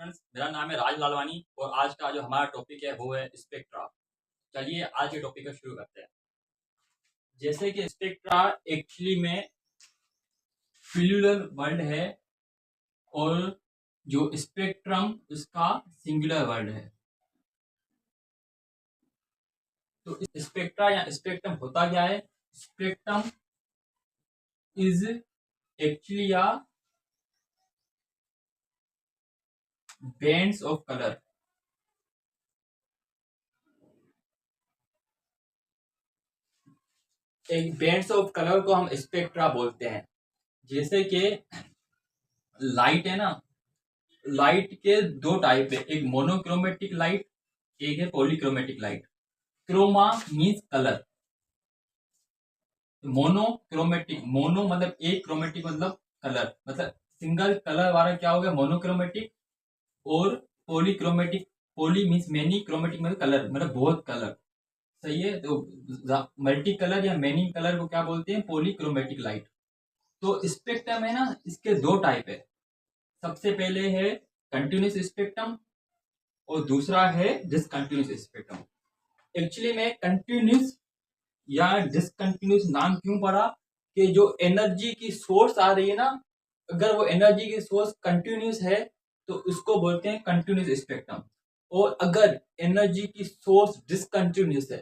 Friends, मेरा नाम है राज लालवानी और आज का जो हमारा टॉपिक है वो है स्पेक्ट्रा। चलिए आज के टॉपिक को शुरू करते हैं। जैसे कि स्पेक्ट्रा एक्चुअली में प्लूरल वर्ड है और जो स्पेक्ट्रम उसका सिंगुलर वर्ड है। तो स्पेक्ट्रा या स्पेक्ट्रम होता क्या है? Spectrum is actually a bands of colour. एक बैंड्स ऑफ कलर को हम स्पेक्ट्रा बोलते हैं। जैसे कि लाइट है ना, लाइट के दो टाइप है, एक मोनोक्रोमेटिक लाइट, एक है polychromatic light. Chroma means colour, monochromatic, mono मतलब एक, क्रोमेटिक मतलब कलर, मतलब सिंगल कलर वाला क्या हो गया मोनोक्रोमेटिक। और polychromatic, poly means many, chromatic मतलब कलर, मतलब बहुत कलर। सही है। तो मल्टी कलर या मैनी कलर को क्या बोलते हैं? Polychromatic light. तो स्पेक्ट्रम है ना, इसके दो टाइप है। सबसे पहले है कंटिन्यूस स्पेक्ट्रम और दूसरा है डिसकंटिन्यूस स्पेक्ट्रम। एक्चुअली में कंटिन्यूस या डिसकंटिन्यूस नाम क्यों पड़ा कि जो एनर्जी की सोर्स आ रही है ना, अगर वो एनर्जी की सोर्स कंटिन्यूस है तो उसको बोलते हैं कंटिन्यूस स्पेक्ट्रम। और अगर एनर्जी की सोर्स डिसकंटिन्यूस है,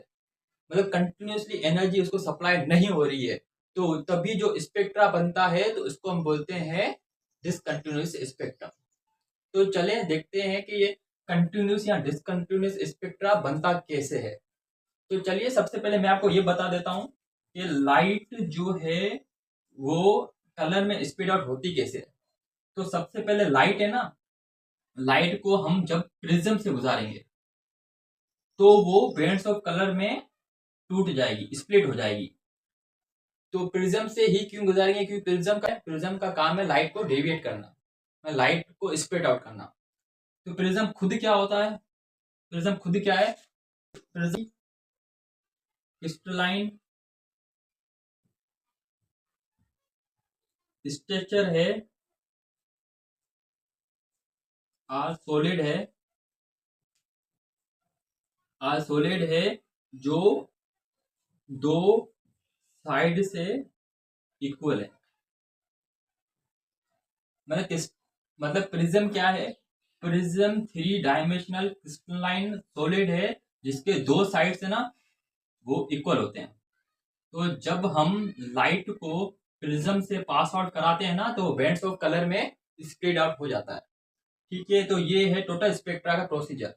मतलब कंटिन्यूसली एनर्जी उसको सप्लाई नहीं हो रही है, तो तभी जो स्पेक्ट्रा बनता है तो उसको हम बोलते हैं डिसकंटिन्यूस स्पेक्ट्रम। तो चले देखते हैं कि ये कंटिन्यूस या डिसकंटिन्यूस स्पेक्ट्रा बनता कैसे है। तो चलिए सबसे पहले मैं आपको ये बता देता हूँ कि लाइट जो है वो कलर में स्प्रेड आउट होती कैसे है। तो सबसे पहले लाइट है ना, लाइट को हम जब प्रिज्म से गुजारेंगे तो वो बैंड्स ऑफ कलर में टूट जाएगी, स्प्लिट हो जाएगी। तो प्रिज्म से ही क्यों गुजारेंगे? क्योंकि प्रिज्म का काम है लाइट को डेविएट करना, लाइट को स्प्रेड आउट करना। तो प्रिज्म खुद क्या होता है? प्रिज्म खुद क्या है? प्रिज्म क्रिस्टलाइन स्ट्रक्चर है, सॉलिड है, सॉलिड है जो दो साइड से इक्वल है। मतलब मतलब प्रिज्म क्या है? Prism three dimensional crystalline solid है जिसके दो साइड से ना वो इक्वल होते हैं। तो जब हम लाइट को प्रिज्म से पास आउट कराते हैं ना तो बैंड्स ऑफ कलर में स्प्रेड आउट हो जाता है। ठीक है, तो ये है टोटल स्पेक्ट्रा का प्रोसीजर।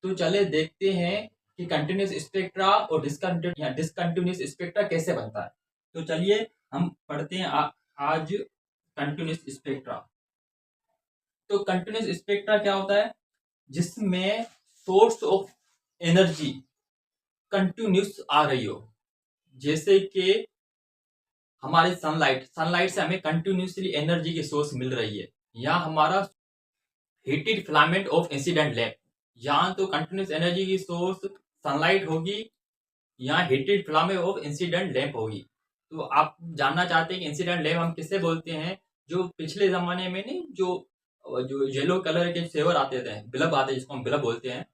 तो चले देखते हैं कि कंटिन्यूस स्पेक्ट्रा और डिसकंटिन्यूस स्पेक्ट्रा कैसे बनता है। तो चलिए हम पढ़ते हैं आज कंटिन्यूस स्पेक्ट्रा। तो कंटिन्यूस स्पेक्ट्रा क्या होता है? जिसमें सोर्स ऑफ एनर्जी कंटिन्यूस आ रही हो। जैसे कि हमारी सनलाइट, सनलाइट से हमें कंटिन्यूसली एनर्जी की सोर्स मिल रही है, या हमारा heated filament of incident lamp, यहाँ तो कंटिन्यूस एनर्जी की सोर्स सनलाइट होगी, यहाँ heated filament of incident lamp होगी। तो आप जानना चाहते हैं कि इंसिडेंट लैंप हम किससे बोलते हैं? जो पिछले जमाने में नहीं, जो जो येलो कलर के सेवर आते थे, बल्ब आते जिसको हम बल्ब बोलते हैं।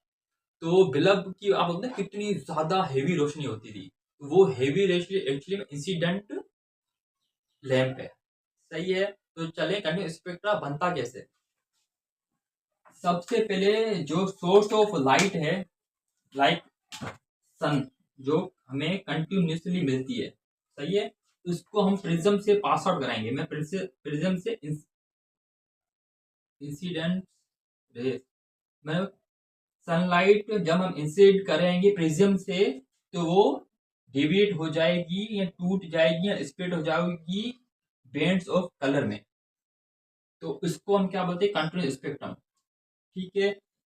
तो बल्ब की आप बोलते हैं कितनी ज्यादा हेवी रोशनी होती थी, वो हेवी रोशनी एक्चुअली में इंसिडेंट लैंप है। सही है। तो चले कंटिन्यूस स्पेक्ट्रा बनता कैसे। सबसे पहले जो सोर्स ऑफ लाइट है, लाइक सन, जो हमें कंटिन्यूसली मिलती है, सही है, उसको हम प्रिज्म से पास आउट कराएंगे। मैं प्रिज्म से इंसिडेंट रेस, मतलब सनलाइट जब हम इंसिड करेंगे प्रिज्म से तो वो डेविएट हो जाएगी या टूट जाएगी या स्प्लिट हो जाएगी बैंड्स ऑफ कलर में। तो इसको हम क्या बोलते हैं? Continuous spectrum. ठीक है,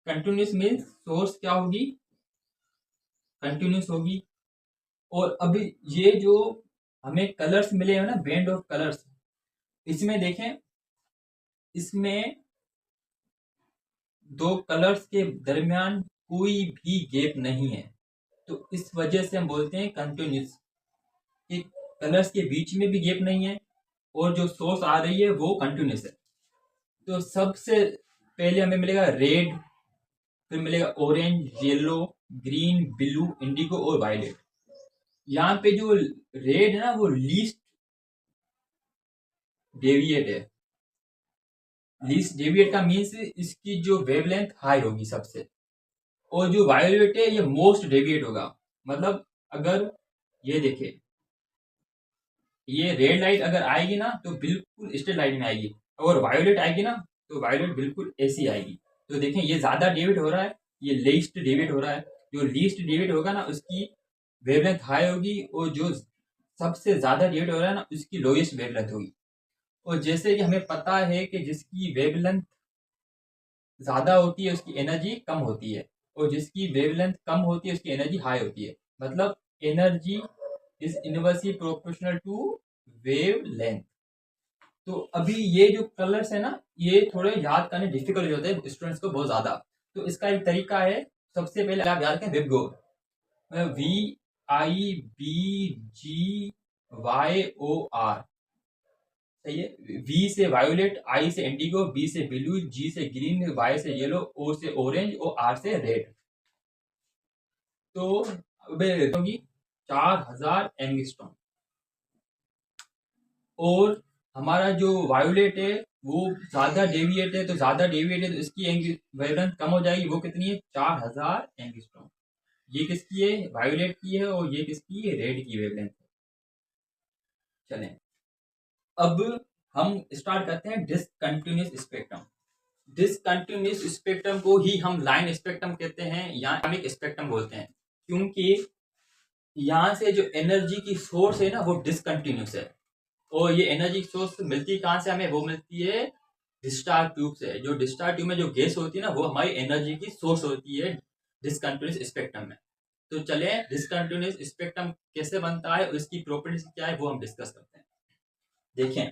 कंटिन्यूस मीन्स सोर्स क्या होगी? कंटिन्यूस होगी। और अभी ये जो हमें कलर्स मिले हैं ना, बैंड ऑफ कलर्स, इसमें देखें, इसमें दो कलर्स के दरमियान कोई भी गैप नहीं है। तो इस वजह से हम बोलते हैं कंटिन्यूस, कि कलर्स के बीच में भी गैप नहीं है और जो सोर्स आ रही है वो कंटिन्यूस है। तो सबसे पहले हमें मिलेगा रेड, फिर मिलेगा orange, yellow, green, blue, Indigo और वायलेट। यहाँ पे जो रेड है ना वो लीस्ट डेविएट है। लीस्ट डेविएट का मीन्स इसकी जो वेवलेंथ हाई होगी सबसे, और जो वायोलेट है ये मोस्ट डेविएट होगा। मतलब अगर ये देखे, ये रेड लाइट अगर आएगी ना तो बिल्कुल स्ट्रेट लाइन में आएगी, और वायोलेट आएगी ना तो वायोलेट बिल्कुल ऐसी आएगी। तो देखें ये ज्यादा डेविएट हो रहा है, ये लीस्ट डेविएट हो रहा है। जो लीस्ट डेविएट होगा ना उसकी वेवलेंथ हाई होगी, और जो सबसे ज्यादा डेविएट हो रहा है ना उसकी लोएस्ट वेवलेंथ होगी। और जैसे कि हमें पता है कि जिसकी वेवलेंथ ज्यादा होती है उसकी एनर्जी कम होती है, और जिसकी वेवलेंथ कम होती है उसकी एनर्जी हाई होती है। मतलब energy is inversely proportional to wavelength. तो अभी ये जो कलर्स है ना ये थोड़े याद करने डिफिकल्ट हो जाते हैं स्टूडेंट्स को बहुत ज्यादा। तो इसका एक तरीका है, सबसे पहले आप याद करें विबगोर, VIBGYOR, सही है। वी से वायोलेट, आई से इंडिगो, बी से ब्लू, जी से ग्रीन, वाई से येलो, ओ से ऑरेंज और आर से रेड। तो होगी 4000 एंगस्ट्रॉम। और हमारा जो वायोलेट है वो ज्यादा डेविएट है, तो ज्यादा डेविएट है तो इसकी वेवलेंथ कम हो जाएगी। वो कितनी है? 4000 एंगस्ट्रॉम। ये किसकी है? वायोलेट की है। और ये किसकी है? रेड की वेवलेंथ है। चलें अब हम स्टार्ट करते हैं डिसकंटिन्यूअस स्पेक्ट्रम। डिसकंटिन्यूअस स्पेक्ट्रम को ही हम लाइन स्पेक्ट्रम कहते हैं या डायनामिक स्पेक्ट्रम बोलते हैं, क्योंकि यहाँ से जो एनर्जी की सोर्स है ना वो डिसकंटिन्यूअस है। और ये एनर्जी सोर्स मिलती कहाँ से हमें? वो मिलती है डिस्चार्ज ट्यूब से। जो डिस्चार्ज ट्यूब में जो गैस होती है ना वो हमारी एनर्जी की सोर्स होती है डिसकंटिन्यूअस स्पेक्ट्रम में। तो चले डिसकंटिन्यूअस स्पेक्ट्रम कैसे बनता है और इसकी प्रॉपर्टीज क्या है वो हम डिस्कस करते हैं। देखें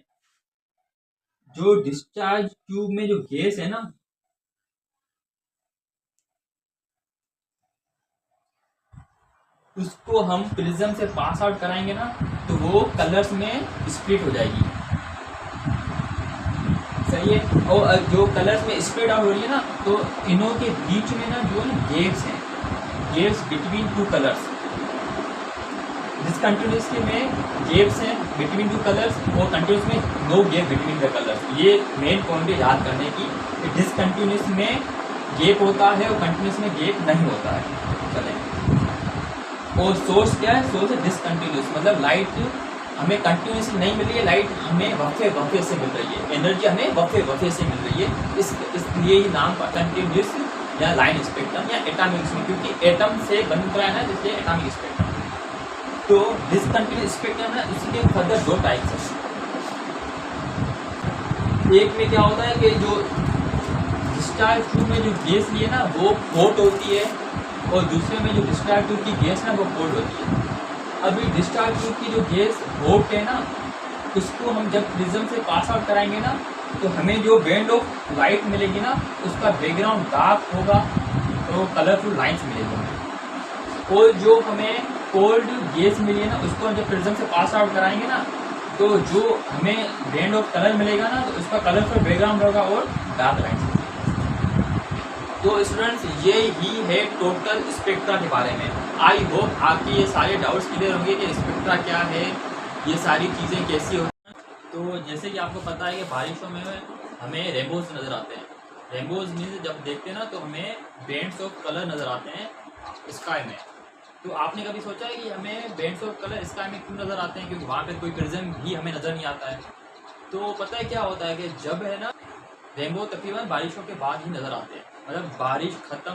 जो डिस्चार्ज ट्यूब में जो गैस है ना उसको हम प्रिज्म से पास आउट कराएंगे ना तो वो कलर्स में स्प्लिट हो जाएगी, सही है। और जो कलर्स में स्प्लिट आउट हो रही है ना तो इनों के बीच में ना जो गेप्स हैं, gaps between two colours. Discontinuous में गेप्स हैं बिटवीन टू कलर्स और कंटिन्यूअस में no gap between the colours. ये मेन पॉइंट है याद करने की। डिसकंटिन्यूअस में गैप होता है और कंटिन्यूअस में गैप नहीं होता है। चलें, और सोर्स क्या है? सोर्स है डिसकंटिन्यूअस, मतलब लाइट हमें कंटिन्यूअसली नहीं मिल रही है, लाइट हमें वक्फे से मिल रही है, एनर्जी हमें वक्फे से मिल रही है। इसलिए ही नाम कंटिन्यूअस या लाइन स्पेक्ट्रम या एटॉमिक स्पेक्ट्रम, क्योंकि एटम से बन रहा है ना इसलिए एटॉमिक स्पेक्ट्रम। तो डिसकंटिन्यूअस स्पेक्ट्रम ना इसके फर्दर दो टाइप्स हैं। एक में क्या होता है कि जो डिस्चार्ज ट्यूब में जो गैस लिए ना वो हॉट होती है, और दूसरे में जो डिस्चार्ज ट्यूब की गैस ना वो कोल्ड होती है। अभी डिस्चार्ज ट्यूब की जो गैस हॉट है ना उसको हम जब प्रिज्म से पास आउट कराएंगे ना तो हमें जो बैंड ऑफ लाइट मिलेगी ना उसका बैकग्राउंड डार्क होगा तो कलरफुल लाइंस मिलेगी। और जो हमें कोल्ड गैस मिली है ना उसको हम जब प्रिज्म से पास आउट कराएंगे ना तो जो हमें बैंड ऑफ कलर मिलेगा ना तो उसका कलरफुल बैकग्राउंड होगा और डार्क लाइंस। तो स्टूडेंट्स ये ही है टोटल स्पेक्ट्रा के बारे में। आई होप आपके ये सारे डाउट्स क्लियर होंगे कि स्पेक्ट्रा क्या है, ये सारी चीज़ें कैसी होती हैं। तो जैसे कि आपको पता है कि बारिशों में हमें रेनबोज नज़र आते हैं। रेनबोज मीन्स जब देखते हैं ना तो हमें बैंड्स ऑफ कलर नज़र आते हैं स्काई में। तो आपने कभी सोचा है कि हमें बैंड्स ऑफ कलर स्काई में क्यों नज़र आते हैं? क्योंकि वहाँ पर कोई प्रिज्म भी हमें नज़र नहीं आता है। तो पता है क्या होता है कि जब है ना रेनबो तकरीबन बारिशों के बाद ही नज़र आते हैं, मतलब बारिश ख़त्म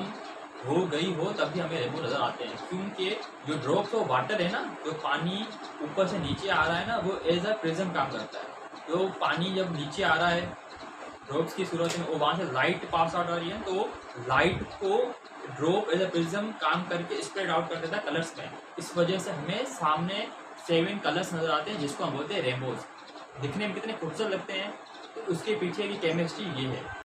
हो गई हो तब भी हमें रेनबो नज़र आते हैं, क्योंकि जो ड्रॉप्स ऑफ वाटर है ना, जो पानी ऊपर से नीचे आ रहा है ना, वो एज अ प्रिज्म काम करता है। तो पानी जब नीचे आ रहा है ड्रॉप्स की सूरत में, वहाँ से लाइट पास आउट आ रही है, तो लाइट को ड्रॉप एज अ प्रिज्म काम करके स्प्रेड आउट कर देता है कलर्स में। इस वजह से हमें सामने 7 कलर्स नज़र आते हैं जिसको हम बोलते हैं रेनबोज। दिखने में कितने खूबसूरत लगते हैं, तो उसके पीछे की केमिस्ट्री ये है।